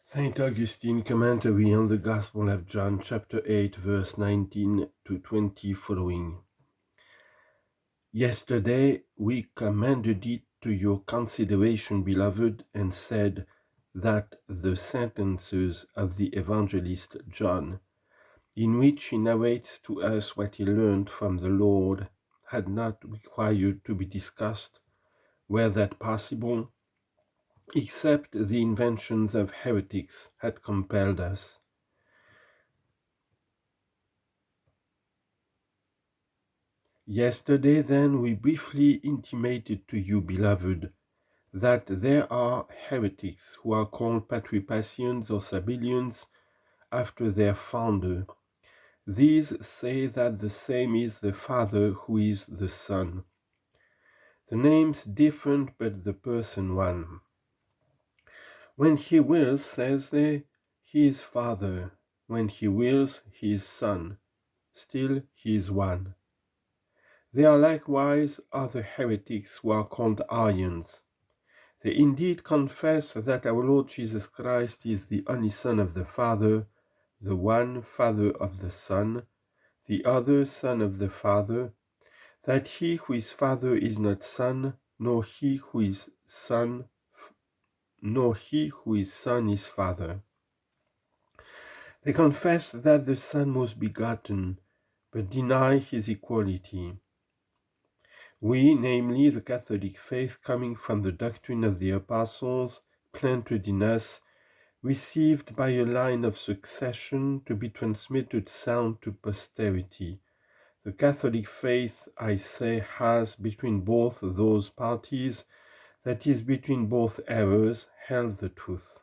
Saint Augustine commentary on the Gospel of John, chapter 8, verse 19 to 20 following. Yesterday we commended it to your consideration, beloved, and said that the sentences of the evangelist John, in which he narrates to us what he learned from the Lord, had not required to be discussed, were that possible, except the inventions of heretics had compelled us. Yesterday, then, we briefly intimated to you, beloved, that there are heretics who are called Patripassians or Sabellians after their founder. These say that the same is the Father who is the Son. The names different, but the person one. When he wills, says they, he is Father. When he wills, he is Son. Still, he is one. There are likewise other heretics who are called Arians. They indeed confess that our Lord Jesus Christ is the only Son of the Father, the one Father of the Son, the other Son of the Father, that he who is Father is not Son, nor he who is Son is Father. They confess that the Son was begotten, but deny his equality. We, namely the Catholic faith coming from the doctrine of the Apostles, planted in us, received by a line of succession to be transmitted sound to posterity. The Catholic faith, I say, has between both those parties, that is, between both errors, held the truth.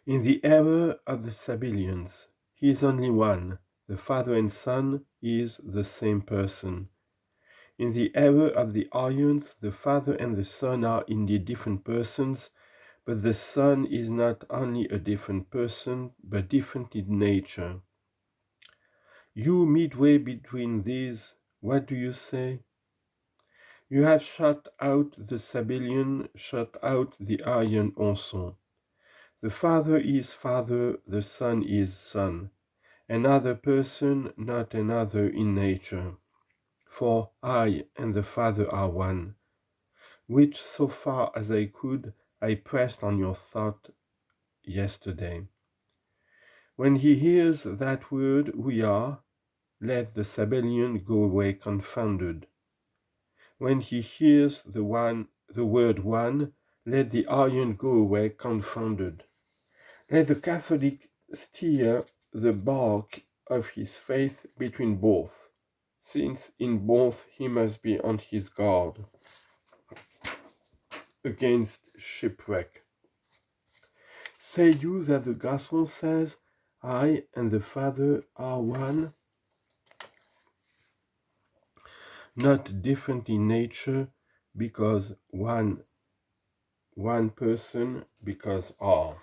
In the error of the Sabellians, he is only one, the Father and Son is the same person. In the error of the Arians, the Father and the Son are indeed different persons, but the Son is not only a different person, but different in nature. You, midway between these, what do you say? You have shut out the Sabellian, shut out the Arian also. The Father is Father, the Son is Son, another person, not another in nature. For I and the Father are one, which, so far as I could, I pressed on your thought yesterday. When he hears that word, we are, let the Sabellian go away confounded. When he hears the word one, let the Arian go away confounded. Let the Catholic steer the bark of his faith between both, since in both he must be on his guard against shipwreck. Say you that the Gospel says, I and the Father are one? Not different in nature, because one person, because all.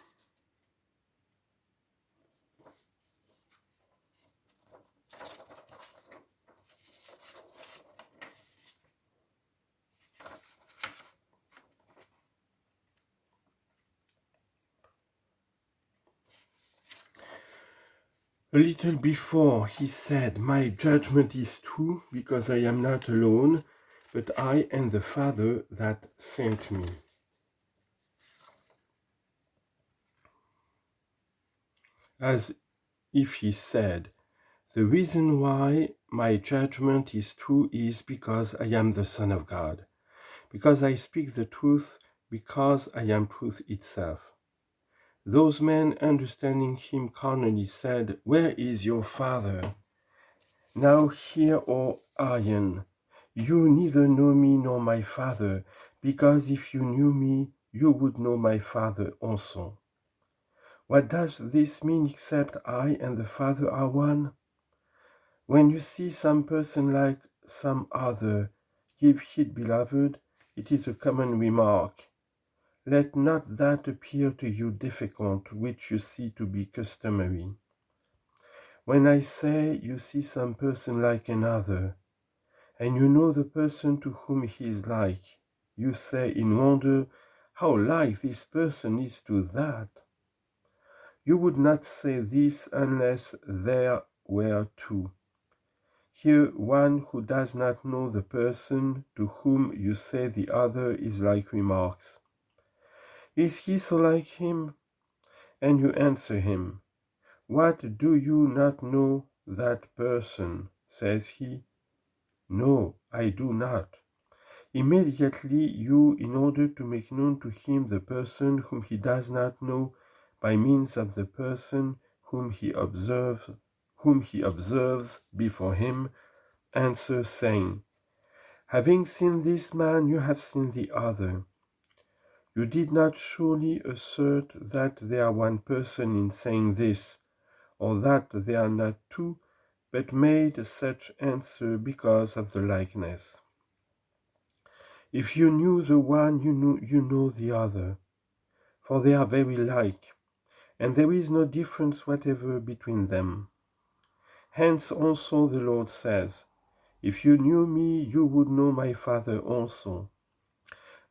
A little before he said, my judgment is true, because I am not alone, but I and the Father that sent me. As if he said, the reason why my judgment is true is because I am the Son of God, because I speak the truth, because I am truth itself. Those men, understanding him carnally, said, where is your Father? Now hear, O Arian, you neither know me nor my Father, because if you knew me, you would know my Father also. What does this mean except I and the Father are one? When you see some person like some other, give heed, beloved, it is a common remark. Let not that appear to you difficult, which you see to be customary. When I say you see some person like another, and you know the person to whom he is like, you say in wonder, How like this person is to that! You would not say this unless there were two. Here one who does not know the person to whom you say the other is like remarks, "Is he so like him?" And you answer him, "What, do you not know that person?" Says he, "No, I do not." Immediately you, in order to make known to him the person whom he does not know, by means of the person whom he observes before him, answer saying, "Having seen this man, you have seen the other." You did not surely assert that they are one person in saying this, or that they are not two, but made such answer because of the likeness. If you knew the one, you know the other, for they are very like, and there is no difference whatever between them. Hence also the Lord says, "If you knew me, you would know my Father also."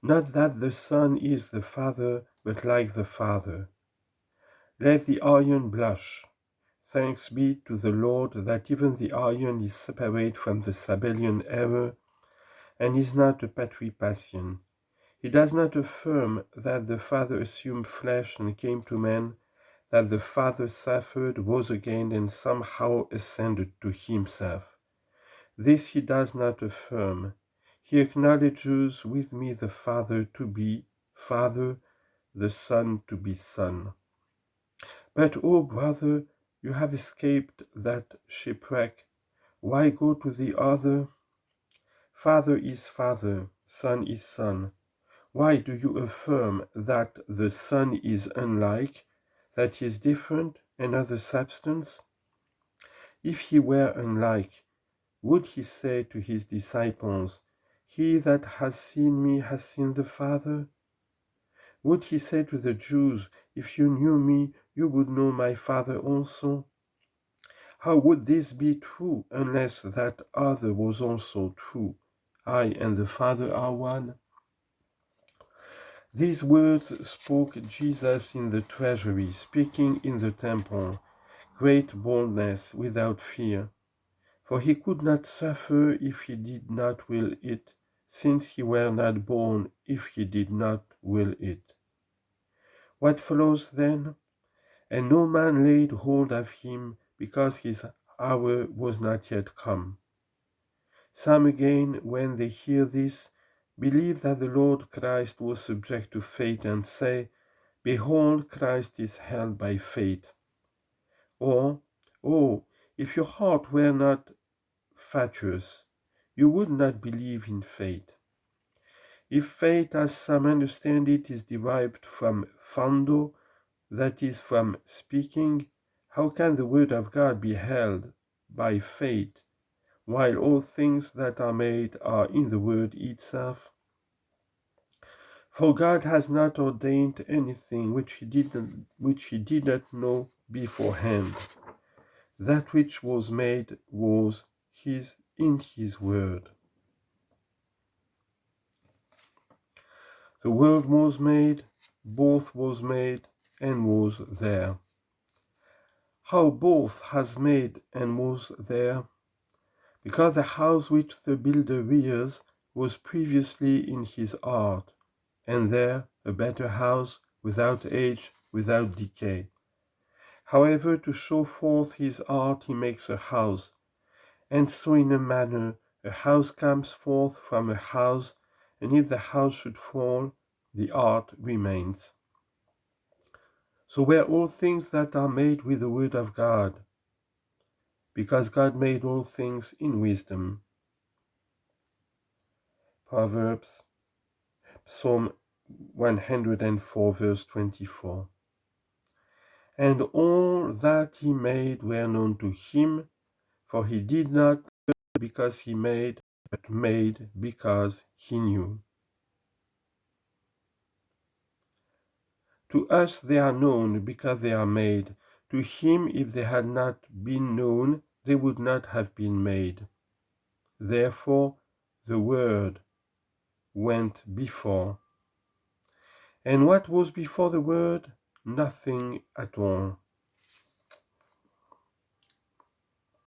Not that the Son is the Father, but like the Father. Let the iron blush. Thanks be to the Lord that even the iron is separate from the Sabellian error, and is not a patripation. He does not affirm that the Father assumed flesh and came to man, that the Father suffered, rose again, and somehow ascended to himself. This he does not affirm. He acknowledges with me the Father to be Father, the Son to be Son. But, oh brother, you have escaped that shipwreck. Why go to the other? Father is Father, Son is Son. Why do you affirm that the Son is unlike, that he is different, another substance? If he were unlike, would he say to his disciples, "He that has seen me has seen the Father"? Would he say to the Jews, "If you knew me, you would know my Father also"? How would this be true unless that other was also true? I and the Father are one. These words spoke Jesus in the treasury, speaking in the temple, great boldness without fear. For he could not suffer if he did not will it, since he were not born if he did not will it. What follows then? And no man laid hold of him, because his hour was not yet come. Some again, when they hear this, believe that the Lord Christ was subject to fate, and say, "Behold, Christ is held by fate." Or, "Oh, if your heart were not fatuous, you would not believe in fate." If fate, as some understand it, is derived from fando, that is, from speaking, how can the word of God be held by fate, while all things that are made are in the word itself? For God has not ordained anything which he did not know beforehand. That which was made was in his word. The world was made, both was made, and was there. How both has made and was there? Because the house which the builder rears was previously in his art, and there a better house, without age, without decay. However, to show forth his art he makes a house, and so in a manner a house comes forth from a house, and if the house should fall, the art remains. So were all things that are made with the word of God, because God made all things in wisdom. Proverbs, Psalm 104, verse 24. And all that he made were known to him, for he did not because he made, but made because he knew. To us they are known because they are made. To him, if they had not been known, they would not have been made. Therefore, the word went before, And what was before the Word? Nothing at all.